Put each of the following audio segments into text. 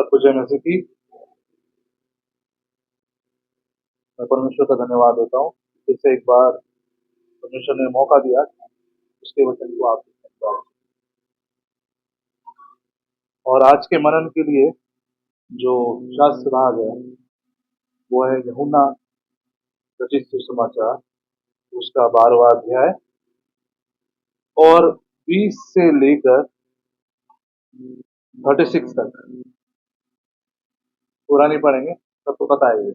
सबको जय मसीह की। मैं परमेश्वर का धन्यवाद देता हूँ। फिर से एक बार परमेश्वर ने मौका दिया उसके वचन को आप सुनने का। और आज के मनन के लिए जो शास्त्र भाग है वो है यूहन्ना रचित सुसमाचार, उसका 12वां अध्याय और 20 से लेकर 36 तक। पूरा नहीं पढ़ेंगे, सबको पता है ये।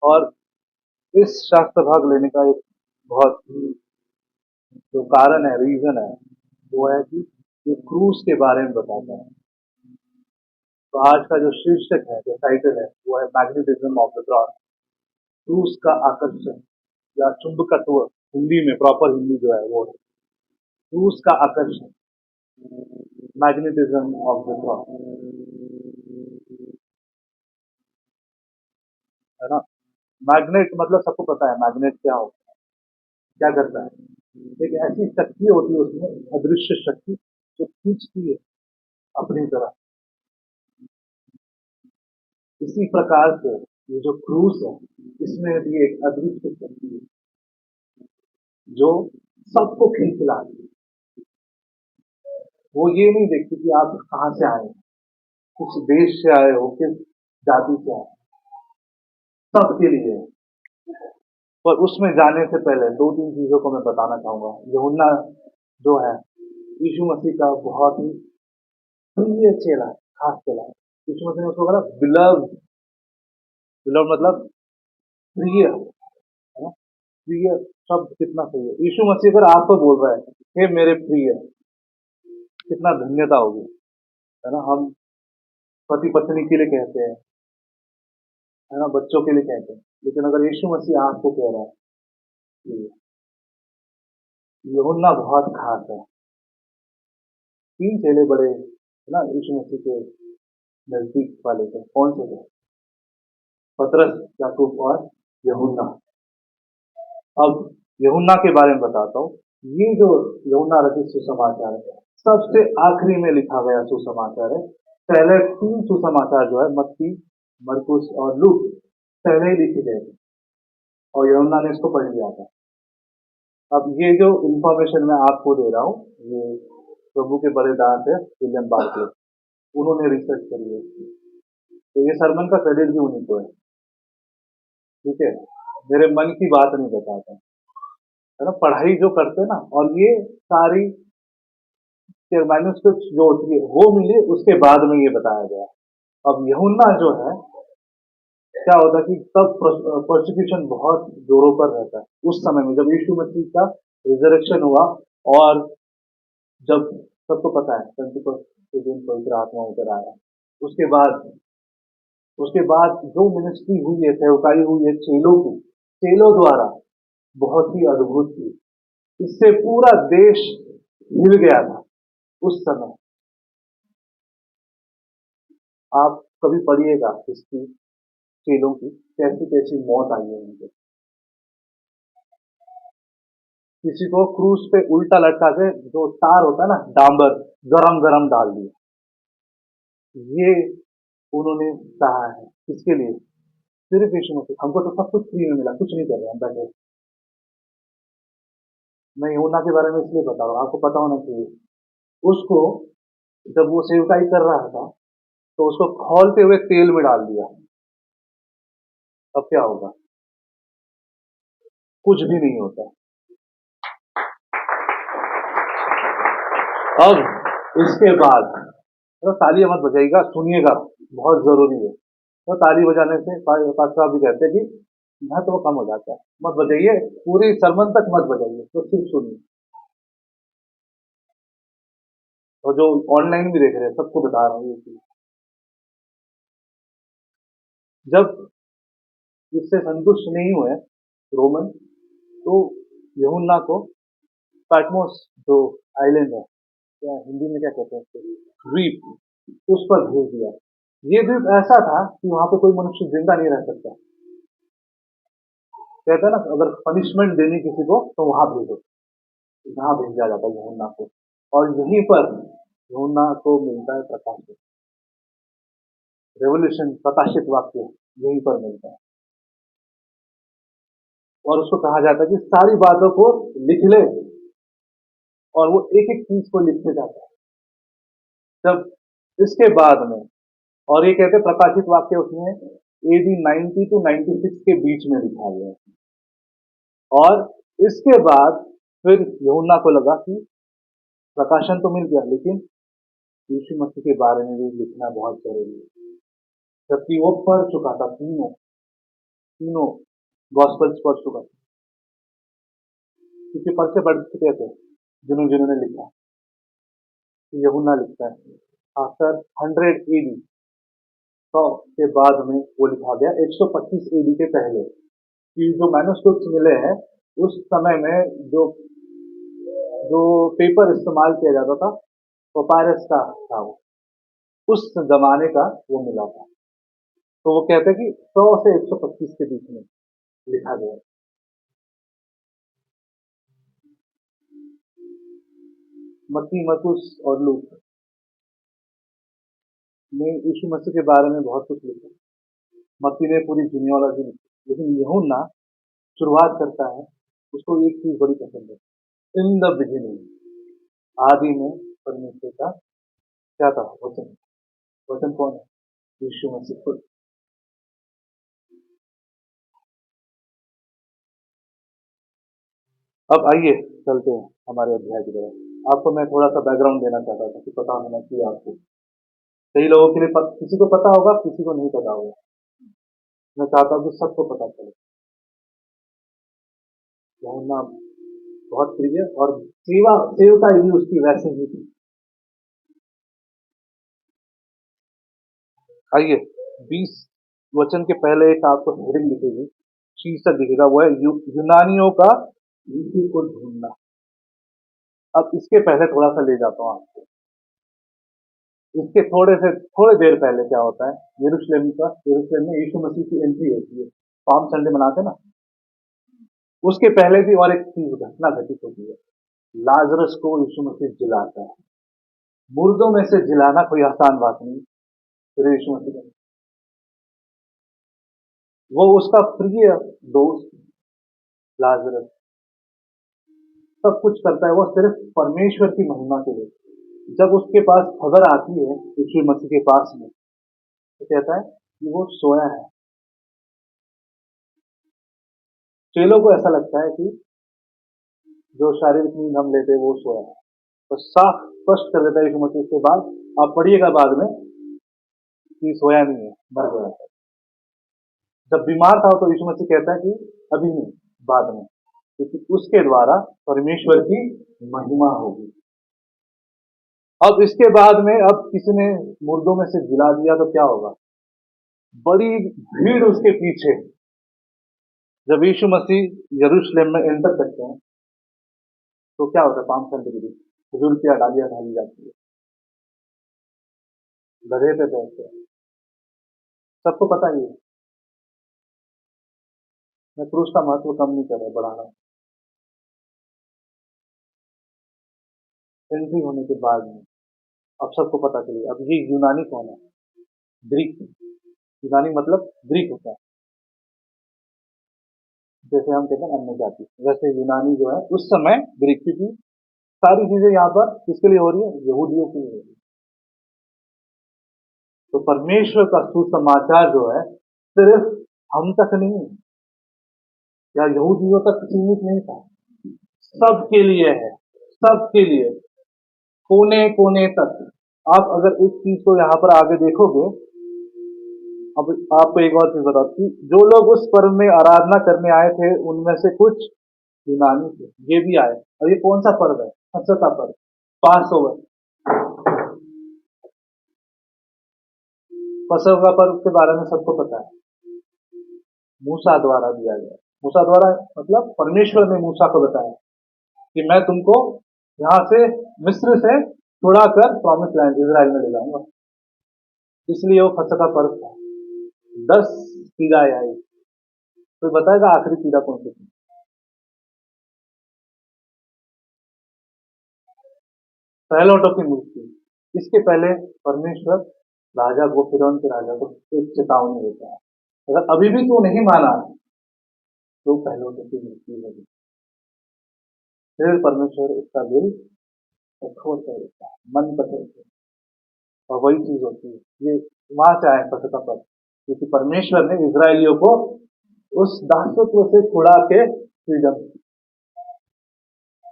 और इस शास्त्र भाग लेने का एक बहुत ही जो कारण है, रीजन है, वो है कि ये क्रूस के बारे में बताता है। तो आज का जो शीर्षक है, जो टाइटल है, वो है मैग्नेटिज्म ऑफ द क्रॉस। क्रूस का आकर्षण या चुंबकत्व, हिंदी में प्रॉपर हिंदी जो है वो है क्रूस का आकर्षण, मैग्नेटिज्म ऑफ द क्रॉस, है ना। मैग्नेट मतलब सबको पता है मैग्नेट क्या होता है, क्या करता है। एक ऐसी शक्ति होती है उसमें, अदृश्य शक्ति, जो खींचती है अपनी तरफ। इसी प्रकार से ये जो क्रूस है, इसमें भी एक अदृश्य शक्ति है जो सबको खींच लाती है। वो ये नहीं देखती कि आप कहाँ से आए, किस देश से आए हो, किस जाति से आए, सबके लिए है। पर उसमें जाने से पहले दो तीन चीजों को मैं बताना चाहूंगा। यूहन्ना जो है यीशु मसीह का बहुत ही प्रिय चेला है, खास चेला है। यीशु मसीह ने उसको कहा बिलव। बिलव मतलब प्रिय, है ना। प्रिय शब्द कितना सही है। यीशु मसीह अगर आपको बोल रहा है हे मेरे प्रिय, कितना धन्यता होगी, है ना। हम पति पत्नी के लिए कहते हैं, है ना, बच्चों के लिए कहते हैं, लेकिन अगर यीशु मसीह आपको कह रहा है कि यूहन्ना बहुत खास है। तीन चेले बड़े, है ना, यीशु मसीह के नजदीक वाले थे। कौन से थे? पतरस, याकूब और यूहन्ना। अब यूहन्ना के बारे में बताता हूँ। ये जो यूहन्ना रचित सुसमाचार है, सबसे आखिरी में लिखा गया सुसमाचार है। पहले तीन सुसमाचार जो है, मत्ती, मरकुस और लूक, पहले ही लिखे गए थे और यूहन्ना ने इसको पढ़ लिया था। अब ये जो इंफॉर्मेशन मैं आपको दे रहा हूँ, ये प्रभु के बड़े दास है विलियम बार्कले, उन्होंने रिसर्च करी है। तो ये सरमन का क्रेडिट भी उन्हीं को है, ठीक है। मेरे मन की बात नहीं बताता, है ना। पढ़ाई जो करते हैं ना, और ये सारी मैन्युस्क्रिप्ट जो होती है वो मिली उसके बाद में ये बताया गया। अब यूहन्ना जो है, क्या होता है कि तब प्रोसिक्यूशन बहुत जोरों पर रहता है उस समय में, जब यीशु मसीह का रिजरेक्शन हुआ। और जब सबको पता है पेंटेकोस्ट के दिन पवित्र आत्मा उतर आया, उसके बाद उसके बाद जो मिनिस्ट्री हुई है, सेवकाई हुई है चेलों की, चेलों द्वारा, बहुत ही अद्भुत थी। इससे पूरा देश हिल गया था उस समय। आप कभी पढ़िएगा हिस्ट्री चेलों की, कैसी कैसी मौत आई है उनके। किसी को क्रूज पे उल्टा लटका के, जो तार होता है ना, डांबर, गरम गरम डाल दिया। ये उन्होंने कहा है किसके लिए? सिर्फ यीशु मसीह। हमको तो सब कुछ फ्री में मिला, कुछ नहीं कर रहे हम बैठे। मैं यूहन्ना के बारे में इसलिए बता रहा हूँ, आपको पता होना चाहिए। उसको जब वो सेवकाई कर रहा था तो उसको खौलते हुए तेल में डाल दिया। अब क्या होगा? कुछ भी नहीं होता। अब इसके बाद तो तालियां मत बजाइएगा, सुनिएगा, बहुत जरूरी है। तो ताली बजाने से पास्टर साहब भी कहते हैं कि महत्व कम हो जाता है। मत बजाइए, पूरी सरमन तक मत बजाइए, तो सिर्फ सुनिए। और जो ऑनलाइन भी देख रहे हैं सबको बता रहा हूँ ये चीज। जब इससे संतुष्ट नहीं हुए रोमन, तो यूहन्ना को पैटमोस जो आइलैंड है, क्या हिंदी में क्या कहते हैं उसको, द्वीप, उस पर भेज दिया। ये द्वीप ऐसा था कि वहां पे कोई मनुष्य जिंदा नहीं रह सकता। कहते हैं ना, अगर पनिशमेंट देनी किसी को तो वहां भेजो, जहां भेजा जाता है यूहन्ना को। और यहीं पर यूहन्ना को मिलता है प्रकाश। रेवोल्यूशन प्रकाशित वाक्य यहीं पर मिलता है। और उसको कहा जाता है कि सारी बातों को लिख ले, और वो एक एक चीज को लिखते जाता है। जब इसके बाद में, और ये कहते हैं प्रकाशित वाक्य उसने AD 90 to 96 के बीच में लिखा गया है। और इसके बाद फिर यूहन्ना को लगा कि प्रकाशन तो मिल गया, लेकिन यीशु मसीह के बारे में भी लिखना बहुत जरूरी है। जबकि वो पढ़ चुका था, तीनों तीनों गॉस्पेल्स पढ़ चुका था, क्योंकि पर्चे पढ़ चुके थे जिन्होंने लिखा। तो यूहन्ना लिखता है आफ्टर 100 AD, 100 के बाद में वो लिखा गया 125 AD के पहले। कि जो मैन्युस्क्रिप्ट्स मिले हैं उस समय में जो जो पेपर इस्तेमाल किया जाता था, पपायरस का था वो, उस जमाने का वो मिला था। तो वो कहते हैं कि 100 से 125 के बीच में लिखा गया। मत्ती, मरकुस और लूक ने यीशु मसीह के बारे में बहुत कुछ लिखा। मत्ती ने पूरी जीनियोलॉजी लिखी, लेकिन यूहन्ना शुरुआत करता है, उसको एक चीज बड़ी पसंद है, इन द बिगिनिंग, आदि में परमेश्वर का क्या था, वचन। वचन कौन है? यीशु मसीह खुद। अब आइए चलते हैं हमारे अध्याय की तरफ। आपको मैं थोड़ा सा बैकग्राउंड देना चाहता था कि पता होना चाहिए आपको। कई लोगों के लिए किसी को पता होगा, किसी को नहीं पता होगा। मैं चाहता हूँ कि सबको पता चले। यूहन्ना बहुत प्रिय, और सेवकाई भी उसकी वैसे ही थी। आइए, 20 वचन के पहले एक आपको हेडिंग दिखेगी, शीर्षक दिखेगा, वो है यूनानियों का यीशु को ढूंढना। अब इसके पहले थोड़ा सा ले जाता हूँ आपको। इसके थोड़े देर पहले क्या होता है, यरूशलेम में यीशु मसीह की एंट्री होती है। पाम संडे मनाते ना, उसके पहले भी और एक चीज घटना घटित होती है। लाजरस को यीशु मसीह जिलाता है। मुर्दों में से जिलाना कोई आसान बात नहीं। फिर यीशु मसीह का, वो उसका प्रिय दोस्त लाजरस सब कुछ करता है, वो सिर्फ परमेश्वर की महिमा के लिए। जब उसके पास खबर आती है यीशु मसीह के पास में, तो कहता है कि वो सोया है। चेलों को ऐसा लगता है कि जो शारीरिक नींद हम लेते हैं वो सोया है, तो साफ स्पष्ट कर देता है यीशु मसीह के बाद। आप पढ़िएगा बाद में कि सोया नहीं है, मर गया है। जब बीमार था तो यीशु मसीह कहता है कि अभी नहीं, बाद में, क्योंकि उसके द्वारा परमेश्वर की महिमा होगी। अब इसके बाद में, अब किसी ने मुर्दों में से जिला दिया तो क्या होगा? बड़ी भीड़ उसके पीछे। जब यीशु मसीह यरूशलेम में एंटर करते हैं तो क्या होता है? पाम संडे के दिन हुजूर की डालियां ढाली जाती है, गधे पे बैठते हैं। सबको पता ही है। मैं क्रूस का महत्व कम नहीं कर रहा, बढ़ा रहा हूं। एंट्री होने के बाद में अब सबको पता चलिए, अब ये यूनानी कौन है? ग्रीक। यूनानी मतलब ग्रीक होता है। जैसे हम कहते हैं अन्य जाति, वैसे यूनानी जो है उस समय ग्रीक, क्योंकि सारी चीजें यहाँ पर किसके लिए हो रही है? यहूदियों के लिए हो रही है। तो परमेश्वर का सुसमाचार जो है सिर्फ हम तक नहीं, या यहूदियों तक सीमित नहीं था, सबके लिए है, सबके लिए, कोने कोने तक। आप अगर इस चीज को यहाँ पर आगे देखोगे, अब आपको एक और चीज बताओ कि जो लोग उस पर्व में आराधना करने आए थे उनमें से कुछ यूनानी थे, ये भी आए। और ये कौन सा पर्व है? फसह का पर्व, पास ओवर। फसह का पर्व के बारे में सबको पता है, मूसा द्वारा दिया गया। मूसा द्वारा मतलब परमेश्वर ने मूसा को बताया कि मैं तुमको यहाँ से, मिस्र से छुड़ाकर प्रॉमिस लैंड इजराइल में ले जाऊंगा। इसलिए वो फसह का पर्व था। 10 पीढ़ाएं आई। तो बताएगा आखिरी पीढ़ा कौन सी थी? पहलौठों की मूर्ति। इसके पहले परमेश्वर राजा को, फिरौन के राजा को एक चेतावनी देता है, अगर अभी भी तू नहीं माना तो पहलों की मृत्यु होगी। फिर परमेश्वर उसका दिल कठोर कर देता है, मन कठोर कर, और वही चीज होती है ये वहां से आए पद का पद, क्योंकि परमेश्वर ने इजरायलियों को उस दासत्व से छुड़ा के फ्रीडम,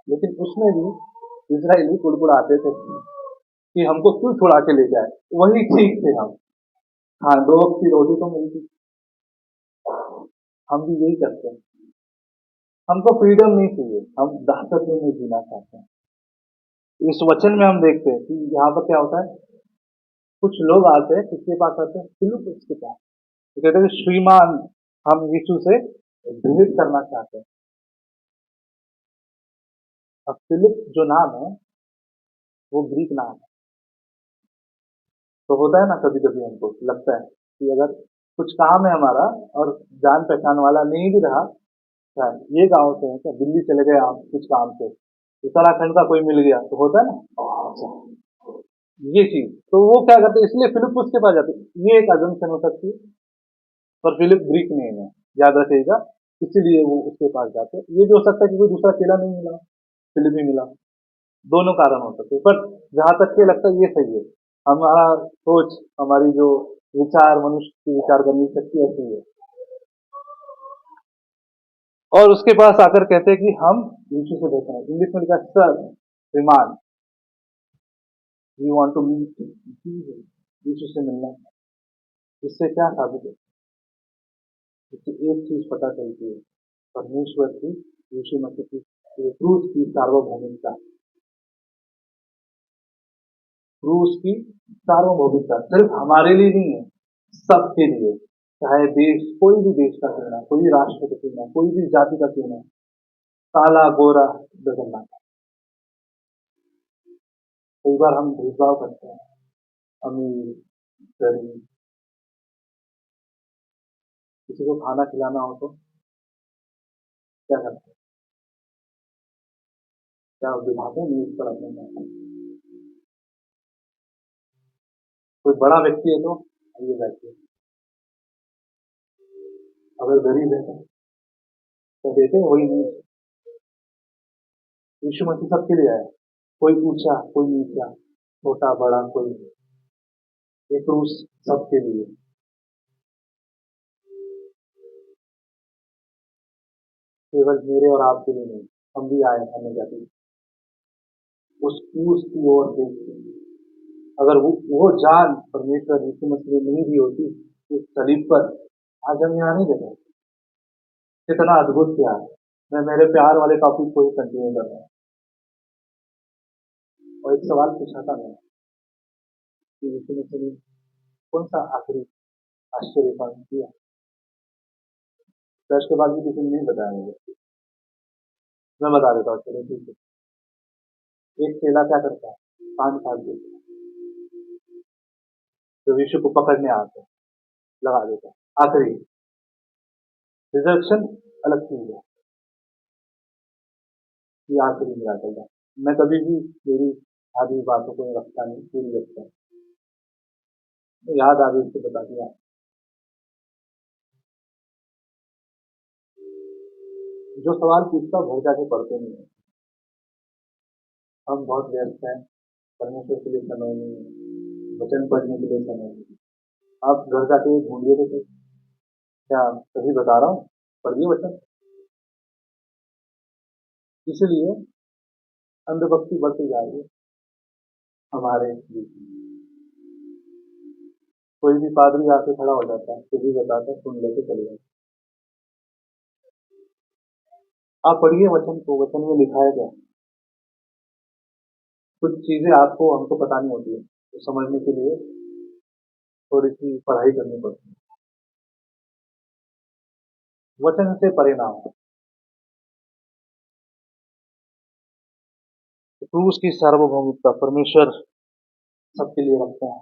लेकिन उसमें भी इजरायली कुड़कुड़ाते थे कि हमको क्यों छुड़ा के ले जाए, वही ठीक थे हम। हाँ, 2 वक्त की रोटी तो मिलती, हम भी यही करते हैं। हमको फ्रीडम नहीं चाहिए, हम दासत्व में जीना चाहते हैं। इस वचन में हम देखते हैं कि यहाँ पर क्या होता है, कुछ लोग आते हैं, किसके पास आते हैं, फिलिप्पुस के पास, तो कहते हैं श्रीमान हम यीशु से भेंट करना चाहते हैं। अब फिलिप जो नाम है वो ग्रीक नाम है, तो होता है ना कभी कभी हमको लगता है कि अगर कुछ काम है हमारा और जान पहचान वाला नहीं भी रहा, क्या ये गांव से है क्या, दिल्ली चले गए आप कुछ काम से, उत्तराखंड का कोई मिल गया, तो होता है ना, अच्छा ये चीज, तो वो क्या करते, इसलिए फिलिप उसके पास जाते, ये एक अजम्पशन हो सकती है, पर फिलिप ग्रीक नेम है, याद रखिएगा, इसीलिए वो उसके पास जाते। ये भी हो सकता है कि कोई दूसरा चेला नहीं मिला, फिलिप ही मिला, दोनों कारण हो सकते हैं, पर जहां तक के लगता है ये सही है, हमारा सोच, हमारी जो विचार, मनुष्य की विचार करने की शक्ति ऐसी है। और उसके पास आकर कहते हैं कि हम यीशु से देखना है, इंग्लिश में लिखा सर श्रीमान, we want to meet Jesus, यीशु से मिलना। इससे क्या साबित है, इससे एक चीज पता चलती है, परमेश्वर की, यीशु मसीह की क्रूस की सार्वभौमिकता, क्रूस की सार्वभौमिकता सिर्फ हमारे लिए नहीं है, सबके लिए, चाहे देश, कोई भी देश का क्यों ना, कोई भी राष्ट्र का क्यों ना, कोई भी जाति का क्यों ना, काला गोरा डजंट मैटर। कई बार हम भेदभाव करते हैं, अमीर गरीब, किसी को खाना खिलाना हो तो क्या करते हैं, क्या दिखाते हैं न्यूज पर अपने में, कोई बड़ा व्यक्ति है तो ये बैठिए, अगर गरीब है तो देते हैं वही न्यूज। यीशु मसीह सबके लिए आया, कोई ऊंचा कोई नीचा, छोटा बड़ा कोई, ये क्रूस सबके लिए, केवल मेरे और आपके लिए नहीं, हम भी आए अन्य जाति उस क्रूस की ओर देखते हैं। अगर वो जान परमेश्वर यीशु मसीह ने नहीं दी होती उस सलीब पर, आज हम यहाँ नहीं देते। कितना अद्भुत प्यार, मैं मेरे प्यार वाले टॉपिक को ही कंटिन्यू कर रहा हूँ, और एक सवाल पूछा था मैं कि यीशु मसीह ने कौन सा आखिरी आश्चर्य काम किया, तो उसके बाद भी किसी ने नहीं बताया मुझे, मैं बता देता हूँ, चलो ठीक है। एक चेला क्या करता है, 5 साल के, तो यीशु को पकड़ने आता है, लगा देता है, आखिरी रिजर्वेशन अलग चीज है, ये आखिरी मिला था। मैं कभी भी मेरी आधी बातों को रखता नहीं, पूरी रखता हूँ, याद आ गई इसको बता दिया। जो सवाल पूछता घर जाके पढ़ते नहीं है, हम बहुत व्यस्त हैं, परमेश्वर के लिए समय नहीं है, वचन पढ़ने के लिए समय नहीं, आप घर जाके ढूंढिए तो सही, क्या सही बता रहा हूँ, पढ़िए वचन। इसलिए अंधभक्ति बढ़ती जा रही है हमारे बीच में। कोई भी पादरी आके खड़ा हो जाता है, कुछ भी बताता है, सुन लेके चले जाते। आप पढ़िए वचन को, वचन में लिखा है क्या, कुछ चीजें आपको हमको पता नहीं होती है, तो समझने के लिए थोड़ी सी पढ़ाई करनी पड़ती है। वचन से परिणाम, क्रूस की सार्वभौमिकता परमेश्वर सबके लिए रखते हैं।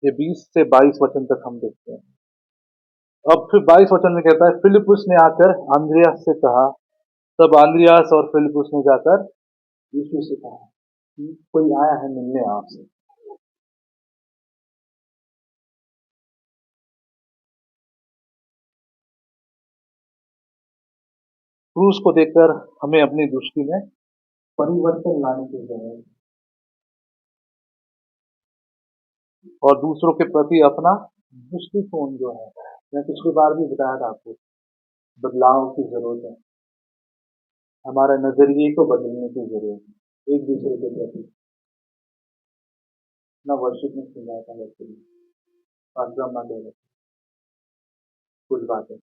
ये 20 से 22 वचन तक हम देखते हैं। अब फिर 22 वचन में कहता है, फिलिपुस ने आकर आंद्रियास से कहा, तब आंद्रियास और फिलिपुस ने जाकर यीशु से कहा। कि कोई आया है मिलने आपसे। क्रूस को देखकर हमें अपनी दृष्टि में परिवर्तन लाने की जरूरत है और दूसरों के प्रति अपना दृष्टिकोण जो है, मैं पिछली बार भी बताया था आपको, बदलाव की जरूरत है। हमारे नजरिए को बदलने की जरूरत है एक दूसरे के प्रति। ना वर्षिप में सुना था वैसे भी आश्रम ना दे कुछ बातें।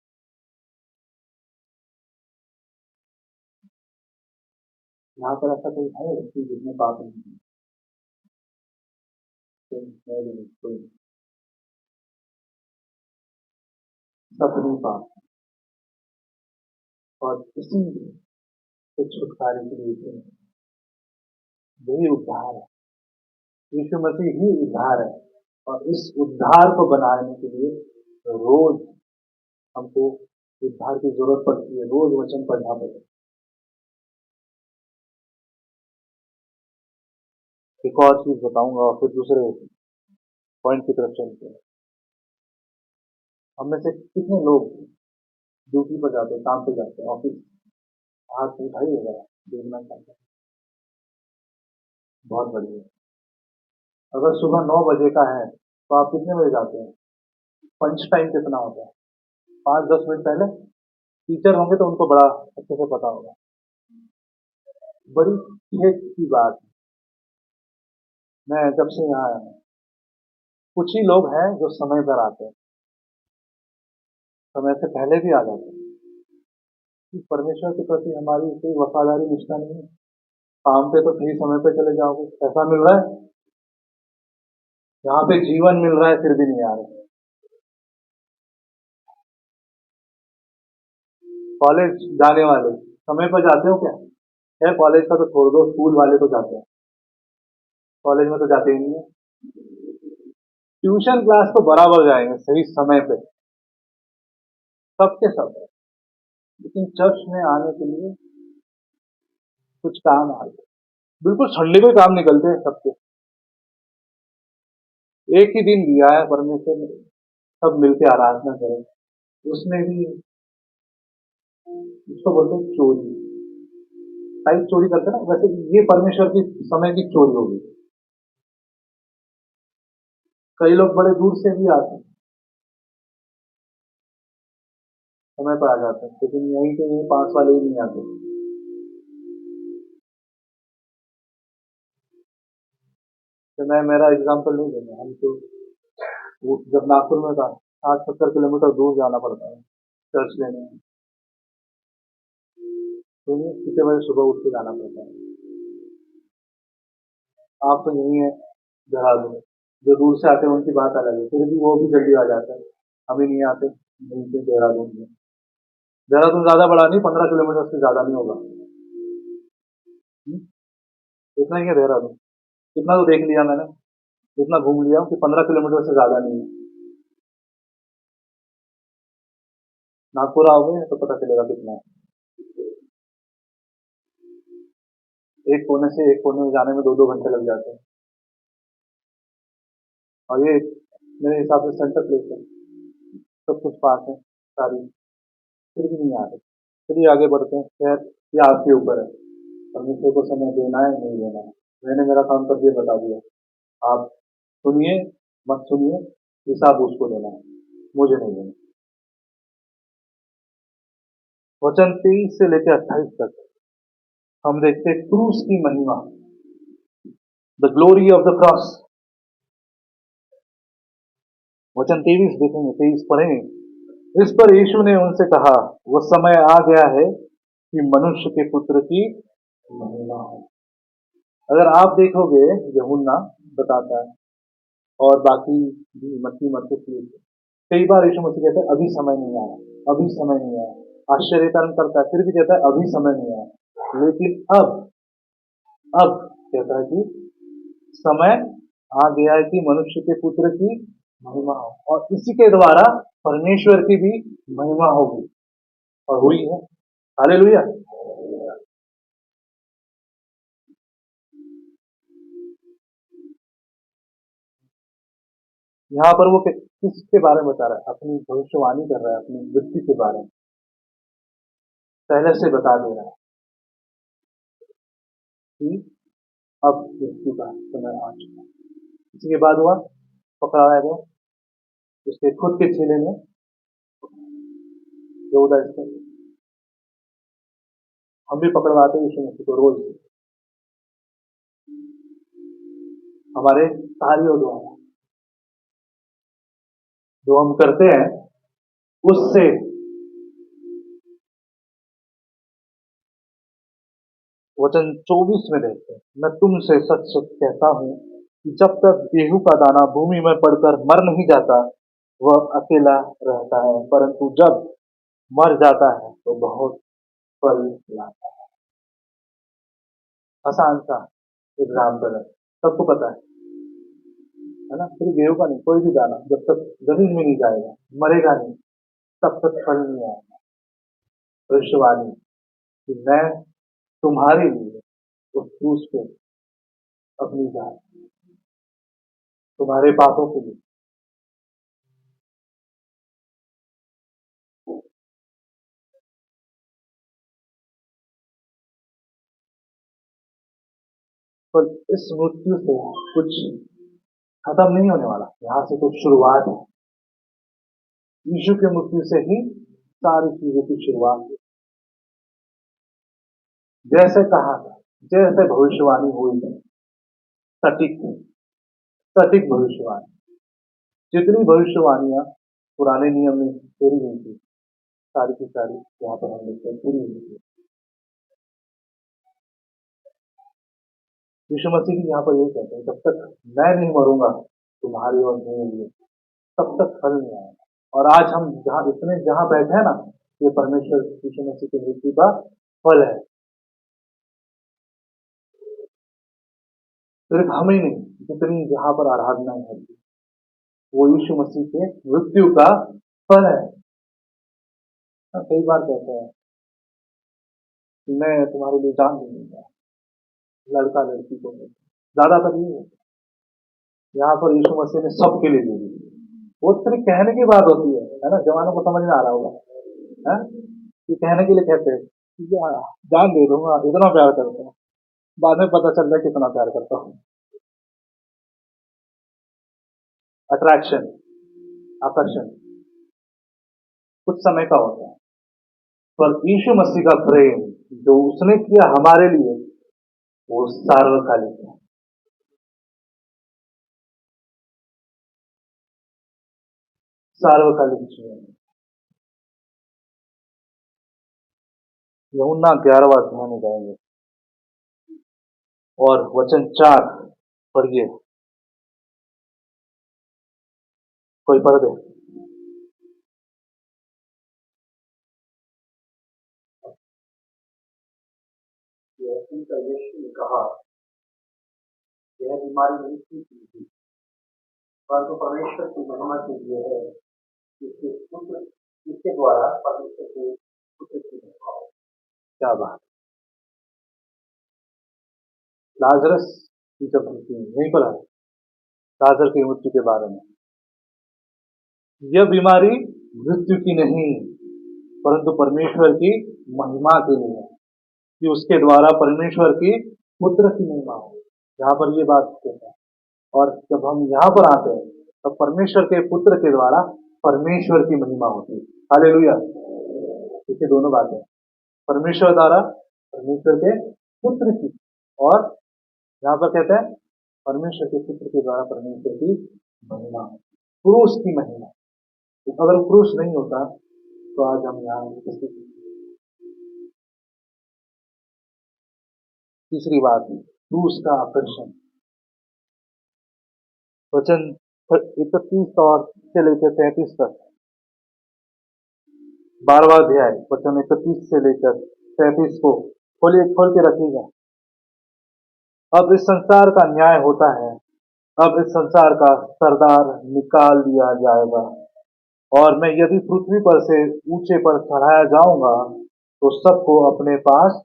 यहाँ पर ऐसा कोई है व्यक्ति जिसमें पाप नहीं है? कोई है भी नहीं, कोई नहीं। सब नहीं पाप और इसी से छुटकारे के लिए यही उद्धार है। यीशु मसीह ही उद्धार है और इस उद्धार को बनाने के लिए रोज हमको उद्धार की जरूरत पड़ती है, रोज वचन पढ़ना पड़ता है। एक और चीज बताऊंगा और फिर दूसरे पॉइंट की तरफ चलते हैं। हम में से कितने लोग ड्यूटी पर जाते हैं, काम पे जाते हैं, ऑफिस, हाथ उठाइएगा, देखना चाहते हैं। बहुत बढ़िया। अगर सुबह 9 बजे का है तो आप कितने बजे जाते हैं? पंच टाइम कितना होता है? 5-10 मिनट पहले। टीचर होंगे तो उनको बड़ा अच्छे से पता होगा। बड़ी खेत की बात है। मैं जब से यहाँ आया हूँ, कुछ ही लोग हैं जो समय पर आते हैं, समय से पहले भी आ जाते हैं। परमेश्वर के प्रति हमारी कोई वफादारी निष्ठा नहीं है। काम पे तो सही समय पे चले जाओगे, पैसा मिल रहा है, यहाँ पे जीवन मिल रहा है, फिर भी नहीं आ रहे। कॉलेज जाने वाले समय पर जाते हो क्या? है कॉलेज का तो छोड़ दो, स्कूल वाले तो जाते हैं, कॉलेज में तो जाते ही नहीं है। ट्यूशन क्लास तो बराबर जाएंगे सही समय पे, सबके सब है। लेकिन चर्च में आने के लिए कुछ काम आ गए, बिल्कुल संडे को काम निकलते हैं सबके। एक ही दिन दिया है परमेश्वर ने, सब मिलके आराधना करें। उसमें भी उसको बोलते हैं चोरी, टाइप चोरी करते हैं ना, वैसे ये परमेश्वर की समय की चोरी होगी। कई लोग बड़े दूर से भी आते हैं, समय पर आ जाते हैं, लेकिन यहीं के ये पास वाले ही नहीं आते। तो मैं मेरा एग्जाम्पल नहीं दूंगा, हम तो जब नागपुर में था 60-70 किलोमीटर दूर जाना पड़ता है चर्च लेने में। तो कितने बजे सुबह उठ के जाना पड़ता है। आप तो यही है देहरादून, जो दूर से आते हैं उनकी बात अलग है, फिर भी वो भी जल्दी आ जाते हैं, अभी नहीं आते। यहीं से देहरादून में, देहरादून ज्यादा बड़ा नहीं, 15 किलोमीटर से ज्यादा नहीं होगा। इतना ही है देहरादून, इतना तो देख लिया मैंने, इतना घूम लिया कि 15 किलोमीटर से ज्यादा नहीं है। नागपुर आओगे तो पता चलेगा कितना है। एक कोने से एक कोने में जाने में 2-2 घंटे लग जाते हैं। और ये मेरे हिसाब से सेंटर प्लेस है, सब कुछ पास है सारी, फिर भी नहीं आ रहे। चलिए आगे बढ़ते हैं। खैर, ये आपके ऊपर है, परमेश्वर को समय देना है नहीं देना है। मैंने मेरा काम कर दिया, बता दिया। आप सुनिए मत सुनिए, हिसाब उसको देना है, मुझे नहीं देना। वचन 23 से लेकर 28 तक हम देखते हैं क्रूस की महिमा, the glory of the cross. वचन 23 देखेंगे, 23 पढ़ेंगे। इस पर यीशु ने उनसे कहा, वो समय आ गया है कि मनुष्य के पुत्र की महिमा हो। अगर आप देखोगे, यूहन्ना बताता है और बाकी भी मत्ती मरकुस लिखते हैं, कई बार यीशु मसीह कहता है अभी समय नहीं आया, अभी समय नहीं आया। आश्चर्य कर्म करता है, फिर भी कहता है अभी समय नहीं आया। लेकिन अब कहता है कि समय आ गया है कि मनुष्य के पुत्र की महिमा हो, और इसी के द्वारा परमेश्वर की भी महिमा होगी, और हुई है। हालेलुया। यहाँ पर वो किसके बारे में बता रहा है? अपनी भविष्यवाणी कर रहा है, अपनी मृत्यु के बारे में पहले से बता दे रहा है कि अब मृत्यु का समय आ चुका है। इसके बाद हुआ पकड़ाया गया, उसके खुद के चेले ने यहूदा स्कूल, हम भी पकड़वाते हैं यीशु मसीह को रोज हमारे कार्यों द्वारा जो हम करते हैं उससे। वचन 24 में देखते हैं, मैं तुमसे सच सच कहता हूं कि जब तक गेहूं का दाना भूमि में पड़कर मर नहीं जाता वह अकेला रहता है, परंतु जब मर जाता है तो बहुत फल लाता है। आसान सा एग्जाम्पल है, सबको पता है ना? सिर्फ गेहूं का नहीं, कोई भी दाना जब तक जमीन में नहीं जाएगा, मरेगा नहीं, तब तक फल नहीं आएगा। भविष्यवाणी कि मैं तुम्हारे लिए उस क्रूस पे अपनी जान, तुम्हारे पापों के लिए। पर इस मृत्यु से कुछ खत्म नहीं होने वाला, यहाँ से तो शुरुआत है। यीशु के मृत्यु से ही सारी चीजों की शुरुआत है। जैसे कहा था, जैसे भविष्यवाणी हुई है, सटीक सटीक भविष्यवाणी, जितनी भविष्यवाणियां पुराने नियम में पूरी हुई थी सारी की सारी यहाँ पर हम देखते हैं पूरी हुई थी। यीशु मसीह भी यहाँ पर यही कहते हैं, जब तक मैं नहीं मरूंगा तुम्हारे और मेरे लिए, तब तक फल नहीं आएगा। और आज हम जहाँ बैठे हैं ना, ये परमेश्वर यीशु मसीह की मृत्यु का फल है। सिर्फ हम ही नहीं, जितनी जहाँ पर आराधना है वो यीशु मसीह के मृत्यु का फल है। कई बार कहते हैं कि मैं तुम्हारे लिए जान दूंगा, लड़का लड़की को, ज्यादातर ये होता है। यहाँ पर यीशु मसीह ने सबके लिए दे दी। वो सिर्फ कहने की बात होती है ना? जवानों को समझ में आ रहा होगा है कि कहने के लिए कहते हैं कि जान दे दूंगा, इतना प्यार करता हूँ, बाद में पता चल रहा है कितना प्यार करता हूँ। अट्रैक्शन, आकर्षण कुछ समय का होता है, पर यीशु मसीह का प्रेम जो उसने किया हमारे लिए वो सार्वकालिक है। सार्वकालिक जीवन। यूहन्ना 11वां अध्याय में जाएंगे और वचन 4 पढ़िए, कोई पढ़ दे। यीशु ने कहा यह बीमारी नहीं थी, परंतु परमेश्वर की महिमा के लिए है, इसके द्वारा परमेश्वर के पुत्र की महिमा हो। क्या बात! लाजरस की जब मृत्यु नहीं पड़ा, लाजर की मृत्यु के बारे में, यह बीमारी मृत्यु की नहीं परंतु परमेश्वर की महिमा के लिए है, कि उसके द्वारा परमेश्वर की पुत्र की महिमा हो। यहाँ पर ये बात कहता है। और जब हम यहाँ पर आते हैं तो परमेश्वर के पुत्र के द्वारा परमेश्वर की महिमा होती है। हालेलुया! देखिए दोनों बातें, परमेश्वर द्वारा परमेश्वर के पुत्र की, और यहाँ पर कहते हैं परमेश्वर के पुत्र के द्वारा परमेश्वर की महिमा, क्रूस की महिमा। अगर क्रूस नहीं होता तो आज हम यहाँ उपस्थित नहीं। तीसरी बात, क्रूस का आकर्षण। वचन 31 और से लेकर 33 तक, 12वां अध्याय वचन 31 से लेकर 33 को खोल के रखिएगा। अब इस संसार का न्याय होता है, अब इस संसार का सरदार निकाल दिया जाएगा, और मैं यदि पृथ्वी पर से ऊंचे पर चढ़ाया जाऊंगा तो सबको अपने पास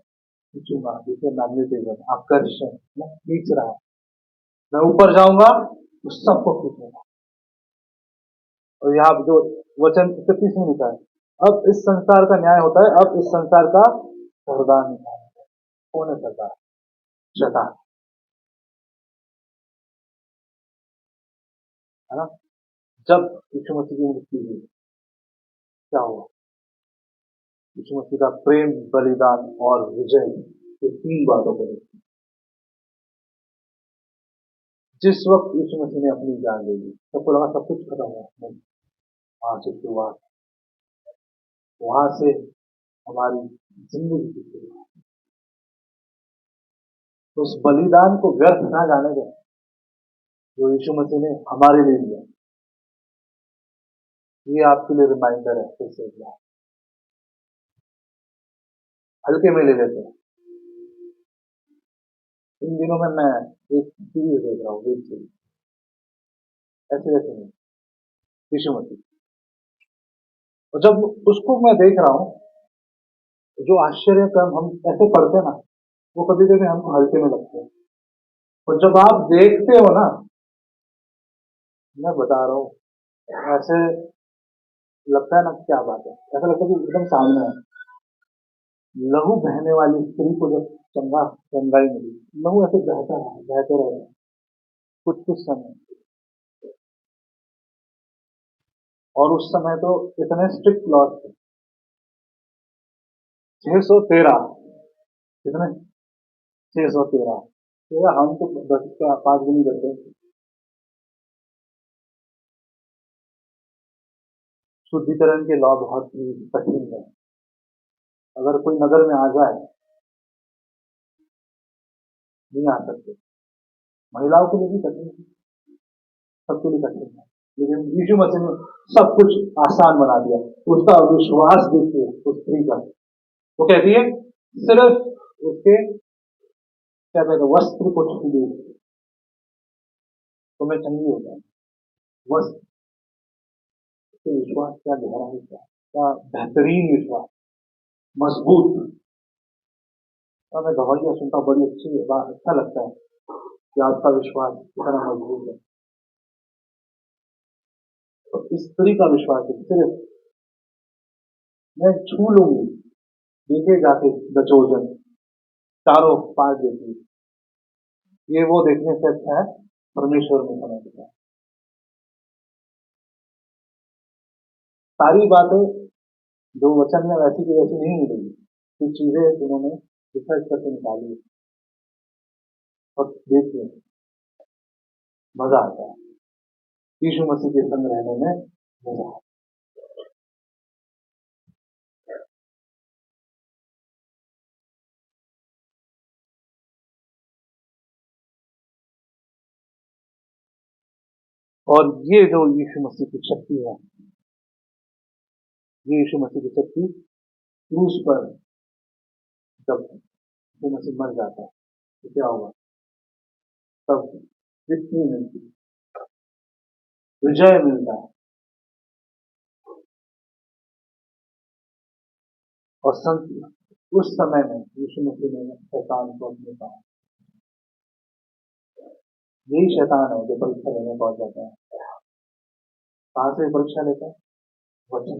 खींचूंगा। जिसे मैग्नेटिज्म, आकर्षण, खींच रहा है, मैं ऊपर जाऊंगा तो सबको खींचूंगा। और यहाँ जो वचन 31 में लिखा है, अब इस संसार का न्याय होता है, अब इस संसार का सरदार निकाला है। कौन है सरदार? शैतान, है ना। जब यीशु मसीह की मृत्यु हुई, क्या हुआ? यीशु मसीह का प्रेम, बलिदान और विजय, ये तीन बातों को देखी। जिस वक्त यीशु मसीह ने अपनी जान ले ली, सबको लगा सब कुछ खत्म हुआ। नहीं, वहां से शुरुआत, वहां से हमारी जिंदगी की शुरुआत। तो उस बलिदान को व्यर्थ ना जाने दें जो यीशु मसीह ने हमारे लिए दिया। ये आपके लिए रिमाइंडर है, फिर से एक बार हल्के में ले लेते हैं। इन दिनों में मैं एक सीरीज देख रहा हूँ, वेब सीरीज, ऐसे वैसे नहीं, यीशु मसीह। और जब उसको मैं देख रहा हूँ, जो आश्चर्य क्रम हम ऐसे पढ़ते हैं ना, वो कभी कभी हमको हल्के में लगते हैं। और जब आप देखते हो ना, मैं बता रहा हूँ, ऐसे लगता है ना, क्या बात है, ऐसा लगता है कि एकदम सामने है। लहू बहने वाली स्त्री को जब चंगाई मिली, लहू ऐसे बहता रहा, बहते रहे कुछ कुछ समय। और उस समय तो इतने स्ट्रिक्ट लॉज थे, 613, कितने, 613। हम तो 10 का 5 भी नहीं करते। शुद्धिकरण के लॉ बहुत ही कठिन है। अगर कोई नगर में आ जाए, नहीं आ सकते। महिलाओं के लिए भी कठिन है, सबके लिए कठिन है। लेकिन यीशु मसीह ने सब कुछ आसान बना दिया। उसका विश्वास देखिए उस स्त्री का। वो कहती है, सिर्फ उसके क्या कहते हैं, वस्त्र को छू दे तो मैं चंगी हो जाए। वस्त्र के विश्वास, क्या गहराई, क्या बेहतरीन विश्वास, मजबूत। और मैं गवाहियां सुनता हूँ, बड़ी अच्छी बात, अच्छा लगता है कि आपका विश्वास कितना मजबूत है। तो इस स्त्री का विश्वास है, सिर्फ मैं छू लूंगी, देखे जाके दचोजन चारों पांच देती, ये वो देखने से अच्छा है परमेश्वर में समय देता है। सारी बातें जो वचन में वैसी की वैसी नहीं मिलेगी, कुछ चीजें उन्होंने रिसर्च करके निकाली और देखिए, मजा आता है यीशु मसीह के संग रहने में, मजा आता है। और ये जो यीशु मसीह की शक्ति है, ये यीशु मसीह की शक्ति क्रूस पर जब यीशु मसीह मर जाता है तो क्या होगा? तब जितनी मिलती, विजय मिलता है। और संत उस समय में यीशु मसीह ने शैतान को अपने पास, यही शैतान है जो परीक्षा लेने पहुंच जाता है। कहां से परीक्षा लेता है? वचन,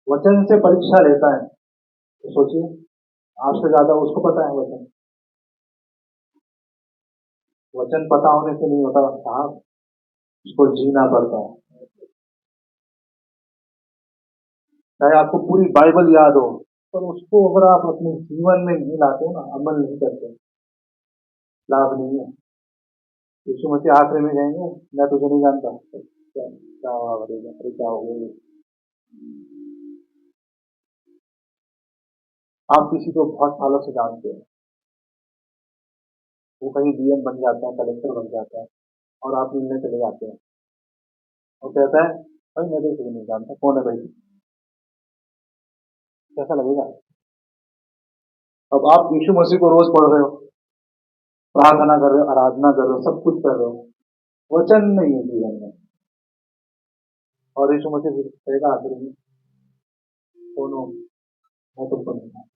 वचन से परीक्षा लेता है। तो सोचिए, आपसे ज्यादा उसको पता है वचन। वचन पता होने से नहीं होता साहब, उसको जीना पड़ता है। चाहे आपको पूरी बाइबल याद हो, पर उसको अगर आप अपने जीवन में नहीं लाते हो ना, अमल नहीं करते, लाभ नहीं है। यीशु मसीह आखिरी में कहेंगे, मैं तुझे नहीं जानता। क्या क्या करेगा, अरे क्या हो गया? आप किसी को बहुत सालों से जानते हैं, वो कहीं डीएम बन जाता है, कलेक्टर बन जाता है, और आप मिलने चले जाते हैं। वो कहता है, भाई मैं तो तुझे नहीं जानता, कौन है भाई? कैसा लगेगा? अब आप यीशु मसीह को रोज पढ़ रहे हो, प्रार्थना कर रहे हो, आराधना कर रहे हो, सब कुछ कर रहे हो, वचन नहीं है जीवन में। और यीशु मसीह फिर कहेगा आखिर में, सुनो, मैं तुमको नहीं जानता।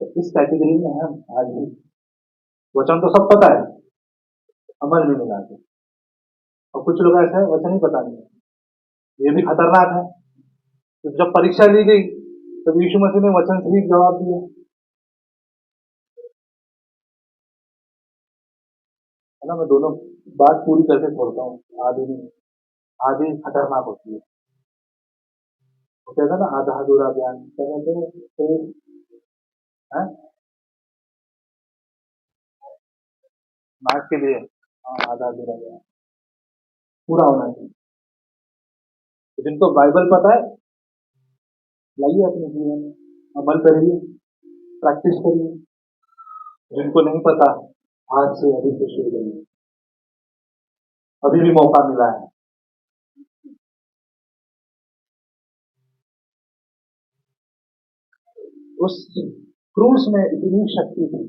तो इस कैटेगरी में हम आज भी, वचन तो सब पता है, अमल भी नहीं लाते। और कुछ लोग ऐसे हैं वचन ही पता नहीं, ये भी खतरनाक है। तो जब परीक्षा ली गई तब यीशु मसीह ने वचन से ही जवाब दिया, है ना। मैं दोनों बात पूरी करके छोड़ता हूँ, आधी नहीं, आधी खतरनाक होती है। वो कहता है ना आधा अधूरा ज्ञान, क्या कहते हैं हैं? नाक के लिए, हाँ, आधा अधूरा ज्ञान पूरा होना चाहिए। तो जिनको बाइबल पता है लाइए अपने जीवन में, अमल करिए, प्रैक्टिस करिए। जिनको नहीं पता आज से अभी से शुरू करिए, अभी भी मौका मिला है। उस क्रूस में इतनी शक्ति थी।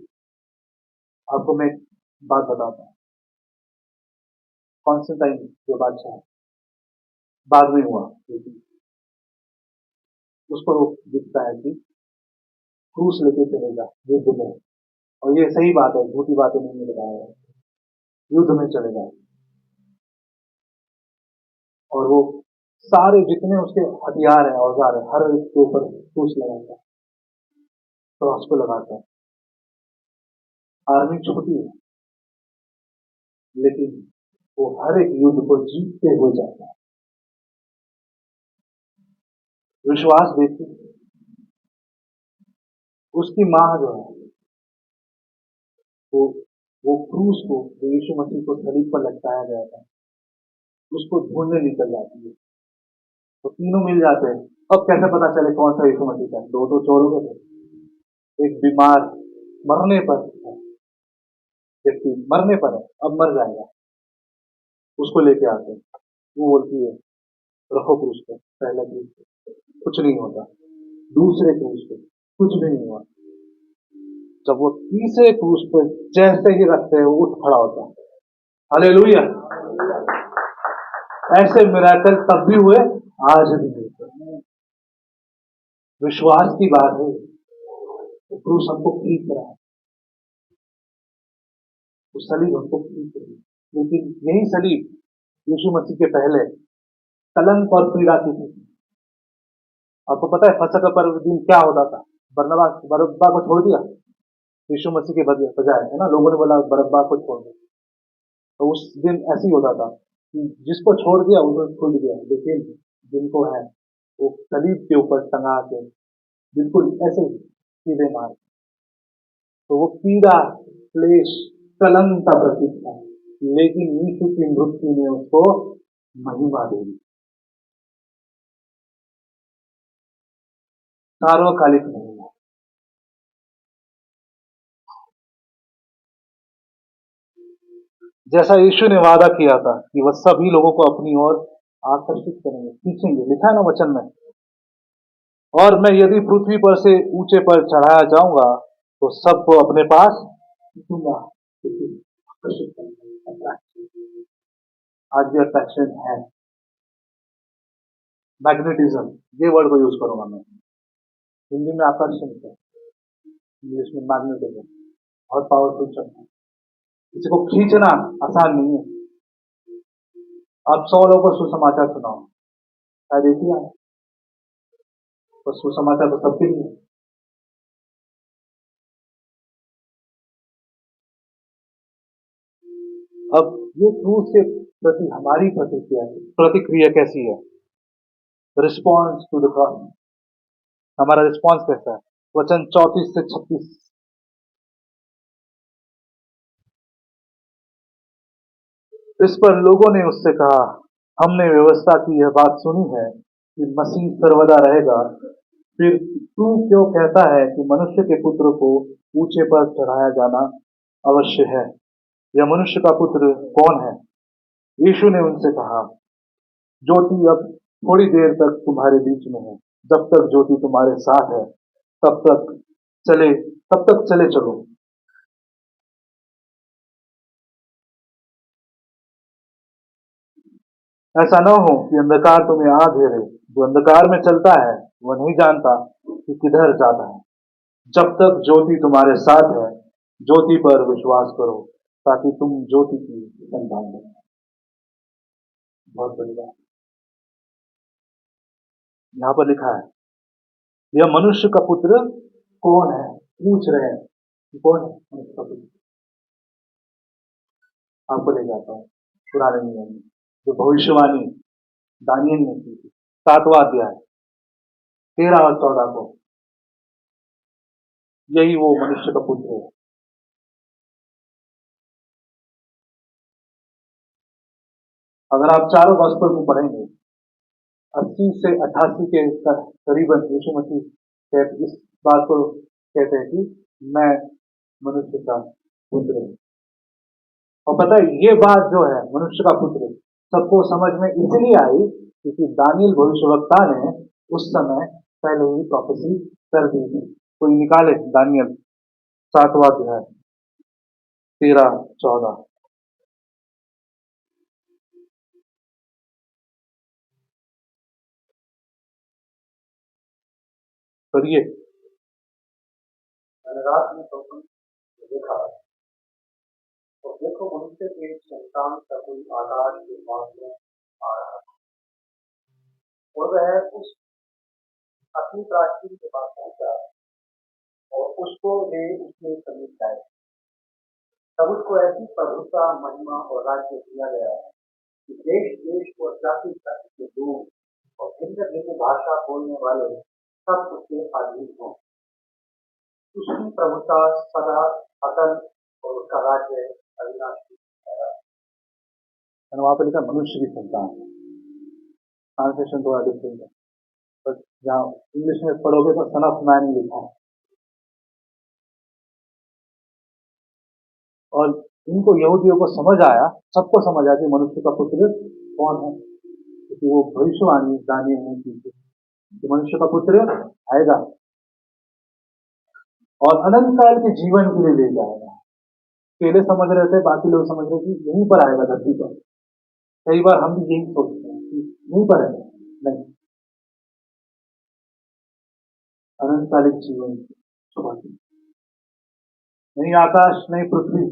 आपको मैं एक बात बताता हूँ, कॉन्स्टेंटाइन जो बादशाह बाद में हुआ, लेकिन उस पर वो दिखता है कि क्रूस लेके चलेगा युद्ध में, और ये सही बात है, झूठी बातें नहीं बताया है, युद्ध में चलेगा। और वो सारे जितने उसके हथियार है, औजार है, हर एक के ऊपर क्रूस लगाता है, क्रॉस पे लगाता है। आर्मी छोटी है, लेकिन वो हर एक युद्ध को जीतते हुए जाता है। विश्वास देखिए, उसकी माँ जो है वो वो क्रूस को, जो यीशु मसीह को सलीब पर लटकाया गया था, उसको ढूंढने निकल जाती है। तो तीनों मिल जाते हैं। अब कैसे पता चले कौन सा यीशु मसीह था? दो तो चोर हो गए थे, एक बीमार मरने पर है, व्यक्ति मरने पर है, अब मर जाएगा, उसको लेके आते हैं। वो बोलती है रखो क्रूस पे, पहला क्रूस पे कुछ नहीं होता, दूसरे क्रूस पे कुछ भी नहीं हुआ, जब वो तीसरे क्रूस पे जैसे ही रखते हैं वो उठ खड़ा होता है। हालेलुया। ऐसे मिराकल तब भी हुए, आज भी होते हैं। विश्वास की बात है, तो क्रूस हमको खींच रहा है, वो सलीब हमको खींच रही है। लेकिन यही सलीब यीशु मसीह के पहले कलंक और पीड़ा की थी। आपको पता है फसह का पर्व दिन क्या होता था? बरनबा बरब्बा को छोड़ दिया यीशु मसीह के बजाय, है ना। लोगों ने बोला बरब्बा को छोड़ दो, तो उस दिन ऐसे ही होता था कि जिसको छोड़ दिया उसको खुल गया, लेकिन जिनको है वो सलीब के ऊपर टंगा के बिल्कुल ऐसे ही सीधे मार, तो वो पीड़ा, क्लेश, कलंक का प्रतीक था। लेकिन यीशु की मृत्यु ने उसको महिमा दे दी, सार्वकालिक महिमा। जैसा यीशु ने वादा किया था कि वह सभी लोगों को अपनी ओर आकर्षित करेंगे, खींचेंगे, लिखा है ना वचन में। और मैं यदि पृथ्वी पर से ऊंचे पर चढ़ाया जाऊंगा तो सबको अपने पास खींचूंगा, आकर्षित करेंगे। आज भी अट्रैक्शन है, मैग्नेटिज्म, ये वर्ड को यूज करूंगा मैं। हिंदी में आकर्षण है, इंग्लिश में मैग्नेटिज्म, बहुत पावरफुल शब्द है। किसी को खींचना आसान नहीं है। आप 100 लोगों को सुसमाचार सुनाओ, शायद एक ही आए, पर सुसमाचार तो सबके लिए है। अब ये क्रूस के प्रति हमारी प्रतिक्रिया कैसी है? रिस्पॉन्स टू द क्रॉस, हमारा रिस्पॉन्स कैसा है? वचन 34 से 36, इस पर लोगों ने उससे कहा, हमने व्यवस्था की यह बात सुनी है कि मसीह सर्वदा रहेगा, फिर तू क्यों कहता है कि मनुष्य के पुत्र को ऊंचे पर चढ़ाया जाना अवश्य है? यह मनुष्य का पुत्र कौन है? यीशु ने उनसे कहा, ज्योति अब थोड़ी देर तक तुम्हारे बीच में है, जब तक ज्योति तुम्हारे साथ है तब तक चले तब तक चले चलो। ऐसा न हो कि अंधकार तुम्हें आ घेरे। जो अंधकार में चलता है वह नहीं जानता कि किधर जाता है। जब तक ज्योति तुम्हारे साथ है, ज्योति पर विश्वास करो, ताकि तुम ज्योति की संतान हो। बहुत बड़ी बात। यहाँ पर लिखा है, यह मनुष्य का पुत्र कौन है? पूछ रहे हैं कि कौन है मनुष्य का पुत्र। आपको ले जाता हूँ पुराने नियम में, जो भविष्यवाणी दानियल ने की थी, 7वां अध्याय 13 और 14 को। यही वो मनुष्य का पुत्र है। अगर आप चारों गॉस्पेल को पढ़ेंगे, 80 से 88 के करीबन यीशु मसीह इस बात को कहते हैं कि मैं मनुष्य का पुत्र हूँ। और पता है, ये बात जो है मनुष्य का पुत्र सबको समझ में इसलिए आई क्योंकि दानियल भविष्यवक्ता ने उस समय पहले ही प्रोफेसी कर दी थी। कोई निकाले दानियल 7वां अध्याय 13-14। करिए। मैंने रात में स्वप्न देखा, और देखो मनुष्य के संतान का कोई आकाश के पास में आ रहा था, और वह उस अपनी प्राचीन के पास पहुंचा और उसको ले उसके समीप लाए। तब उसको ऐसी प्रभुता, महिमा और राज्य दिया गया कि देश देश और जाति जाति के लोग और भिन्न भिन्न भाषा बोलने वाले सब उसके अधीन हों। उसकी प्रभुता सदा अटल और उसका राज्य अविनाशी है। वहां पर लिखा मनुष्य की संतान। ट्रांसलेशन थोड़ा डिफरेंट है, पर जहाँ इंग्लिश में पढ़ोगे तो सन ऑफ मैन लिखा है। और इनको यहूदियों को समझ आया, सबको समझ आया कि मनुष्य का पुत्र कौन है, क्योंकि वो भविष्यवाणी दानियल ने की थी कि मनुष्य का पुत्र आएगा और अनंत काल के जीवन के लिए ले जाएगा। पहले समझ रहे थे, बाकी लोग समझ रहे थे कि यहीं पर आएगा धरती पर। कई बार हम भी यही सोचते हैं कि यहीं पर है, नहीं, अनंतकालिक जीवन सुबह नहीं आकाश नहीं पृथ्वी।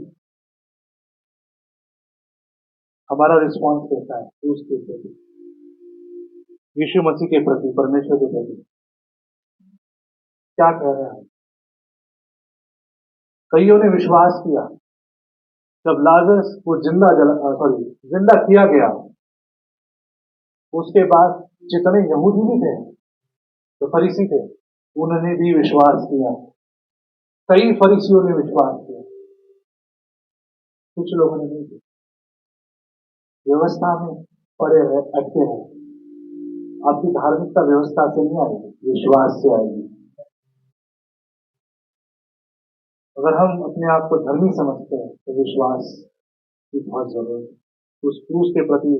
हमारा रिस्पॉन्स कैसा है उसके प्रति, यीशु मसीह के प्रति, परमेश्वर के प्रति क्या कह रहे हैं? कईयों ने विश्वास किया जब लाजरस को जिंदा किया गया, उसके बाद जितने यहूदी भी थे, जो फरीसी थे, उन्होंने भी विश्वास किया। कई फरीसियों ने विश्वास किया, कुछ लोगों ने नहीं किया। व्यवस्था में पड़े रहे, अटके हैं। आपकी धार्मिकता व्यवस्था से नहीं आएगी, विश्वास से आएगी। अगर हम अपने आप को धर्मी समझते हैं तो विश्वास की बहुत जरूरत है। उस क्रूस के प्रति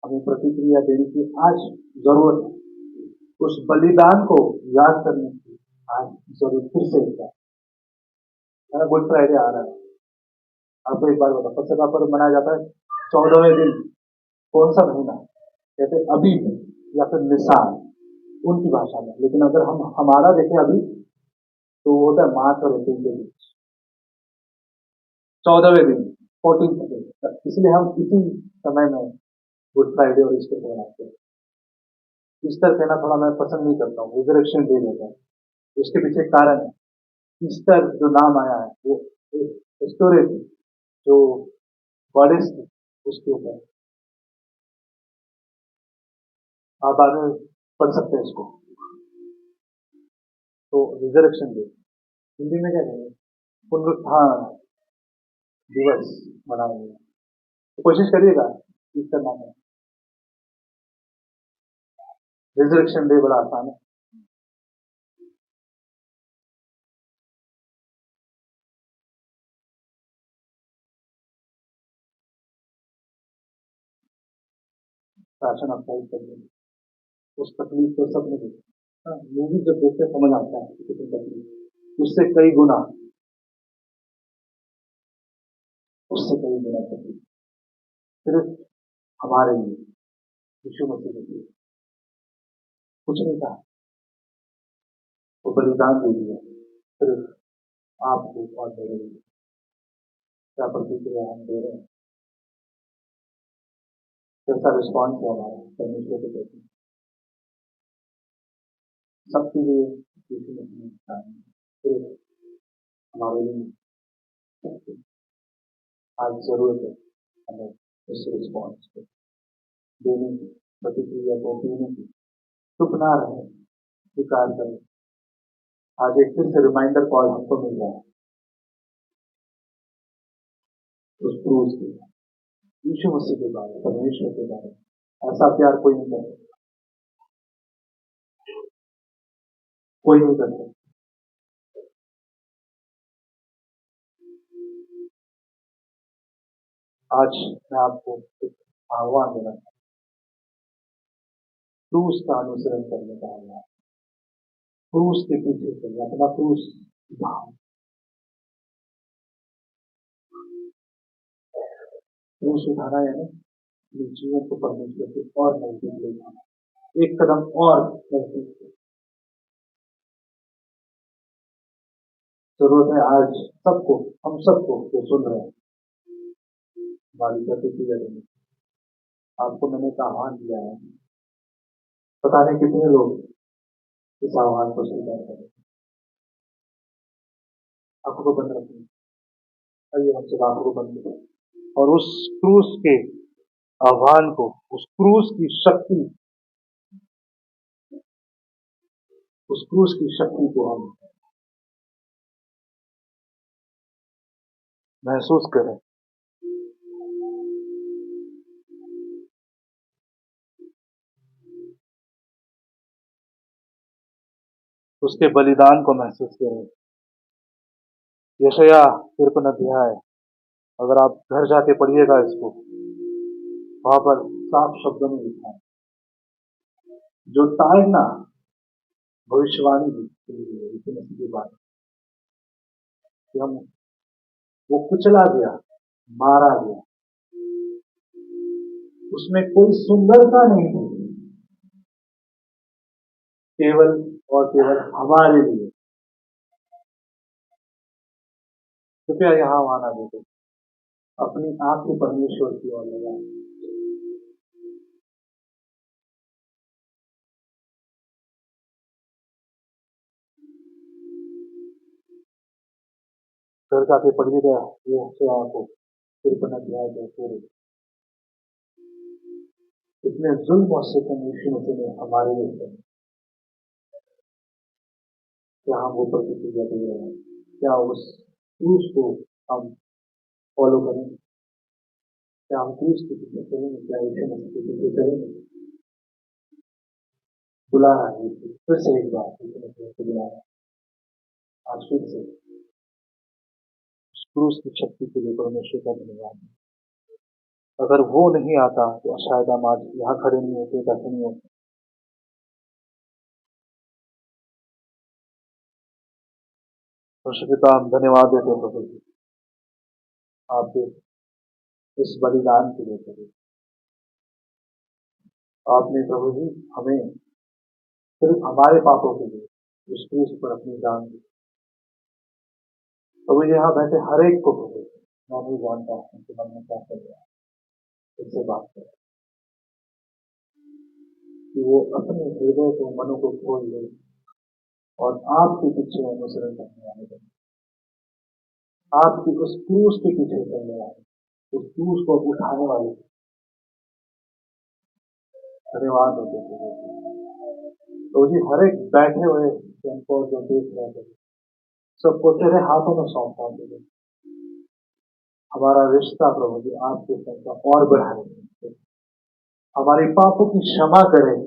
हमें प्रतिक्रिया देने की आज जरूरत है। उस बलिदान को याद करने की आज जरूरत फिर से है। गुड फ्राइडे आ रहा है। आपको एक बार बता, पसका पर्व मनाया जाता है 14वें दिन। कौन सा महीना? कहते अभी या फिर निसान उनकी भाषा में। लेकिन अगर हम हमारा देखें अभी, तो वो होता है मार्च और अप्रैल के बीच, 14वें दिन, 14th दिन। इसलिए हम इसी समय में गुड फ्राइडे और ईस्टर को मनाते हैं। ईस्टर कहना थोड़ा मैं पसंद नहीं करता हूँ, रिजरेक्शन डे होता है। उसके पीछे एक कारण है। ईस्टर जो नाम आया है वो एक स्टोरी थी जो गॉडेस थी, उसके ऊपर आप आगे पढ़ सकते हैं इसको। तो रिजरेक्शन डे हिंदी में क्या कहेंगे? पुनरुत्थान दिवस मनाएंगे। तो कोशिश करिएगा ईस्टर नाम है। रिजरेक्शन डे बड़ा आसान है। राशन अप्लाई कर देंगे, उस तकलीफ को सब में देखा। मूवी जब देखते समझ आता है कि कितनी तकलीफ, उससे कई गुना तकलीफ सिर्फ हमारे लिए, यीशु मसीह के लिए कुछ नहीं कहा, वो बलिदान दे दिया सिर्फ आपको और मेरे लिए। क्या प्रतिक्रिया हम दे रहे हैं? कैसा रिस्पॉन्स है हमारा परमेश्वर के प्रति। सबके लिए यीशु मसीह ने इंसान है, सिर्फ हमारे लिए नहीं। आज जरूरत है हमें इस रिस्पॉन्स को देने की, प्रतिक्रिया को देने की। चुप ना रहे, स्वीकार करें। आज एक फिर से रिमाइंडर कॉल हमको मिल रहा है उस क्रूस के, यीशु मसीह के बारे में, परमेश्वर के बारे में। ऐसा प्यार कोई नहीं कर सकता, कोई नहीं कर सकता। आज मैं आपको एक आह्वान देना चाहता हूं, क्रूस का अनुसरण करने का आह्वान। क्रूस के पीछे चलिए, अपना क्रूस उठाओ। क्रूस उठाना यानी अपने जीवन को परमेश्वर के और नजदीक ले जाना, एक कदम और नजदीक। जरूरत है आज सबको, हम सबको जो सुन रहे हैं, हमारी प्रतिक्रिया देने। आपको मैंने एक आह्वान दिया है, पता नहीं कितने लोग इस आह्वान को स्वीकार करें। आंखों को बंद रखें, आइए हम सब आंखों को बंद करें और उस क्रूस के आह्वान को, उस क्रूस की शक्ति, उस क्रूस की शक्ति को हम महसूस करें। उसके बलिदान को महसूस करें। यशायाह 53 अध्याय, अगर आप घर जाके पढ़िएगा इसको, वहां पर साफ शब्दों में लिखा है, जो ताड़ना भविष्यवाणी की है यीशु मसीह के बारे में कि हम, वो कुचला गया, मारा गया, उसमें कोई सुंदरता नहीं थी, केवल और केवल हमारे लिए। कृपया यहाँ आना देते, अपनी आंख को परमेश्वर की ओर लगाएं। घर जाके पढ़िएगा ये आपको 53 अध्याय के पूरे। इतने जुल्म और सितम यीशु मसीह ने हमारे लिए किए, क्या हम वो प्रतिक्रिया दे रहे हैं? क्या उस क्रूस को हम फॉलो करेंगे? क्या हम क्रूस के पीछे चलेंगे? क्या यीशु मसीह के पीछे चलेंगे? बुला रहा है फिर से एक बार, यीशु मसीह को बुला रहा है आज फिर से। क्रूस की शक्ति के लिए परमेश्वर का धन्यवाद। अगर वो नहीं आता तो शायद हम आज यहाँ खड़े नहीं होते, बैठे नहीं होते। पिता, हम धन्यवाद देते हैं प्रभु जी आपके इस बलिदान के लिए। प्रभु आपने प्रभु जी हमें सिर्फ हमारे पापों के लिए उस क्रूस पर अपनी जान दी। प्रभु जी यहाँ बैठे हर एक को प्रभु मैं नहीं जानता हूँ कि मन में क्या कर रहा है, इससे बात करें कि वो अपने हृदय को, मनो को खोल दे और आपके पीछे अनुसरण करने वाले बने, आपकी उस क्रूस के पीछे चलने वाले, उस क्रूस को उठाने वाले। धन्यवाद होते तो जी हर एक बैठे हुए हमको जो देख रहे थे सबको तेरे हाथों में सौंपा दे। हमारा रिश्ता प्रभु जी आपके साथ और बढ़ाए, हमारे पापों की क्षमा करें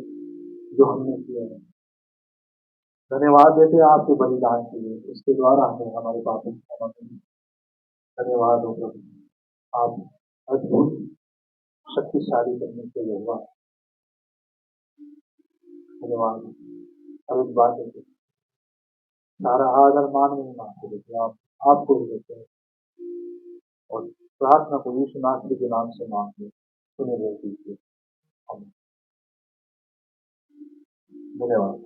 जो हमने किए हैं। धन्यवाद देते आपके बलिदान के लिए, उसके द्वारा हमें हमारे पापों की क्षमा करें। धन्यवाद हो प्रभु, आप अद्भुत शक्तिशाली करने के लिए हुआ। धन्यवाद। और एक बात है, सारा आदर मान नहीं मानते, लेकिन आप आपको ही देते हैं और प्रार्थना को यीशु नासरी के नाम से मांगते सुने गए दीजिए। धन्यवाद।